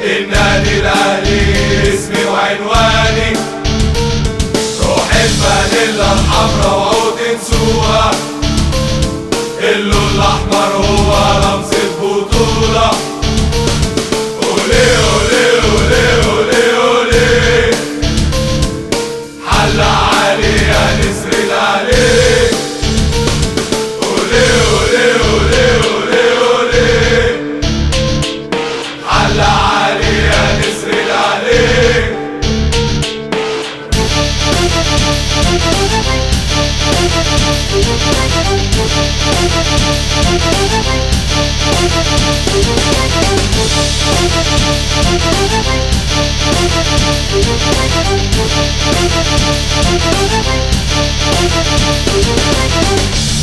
النادي الاهلي اسمي وعنواني، روح الفانيلا الحمرا اوعوا تنسوها، اللون الاحمر هو رمز البطولة. اولي اولي اولي اولي اولي، حل عالي يا نسر الاهلي. اولي اولي اولي اولي اولي، حل عالي يا نسر الاهلي. Thank you.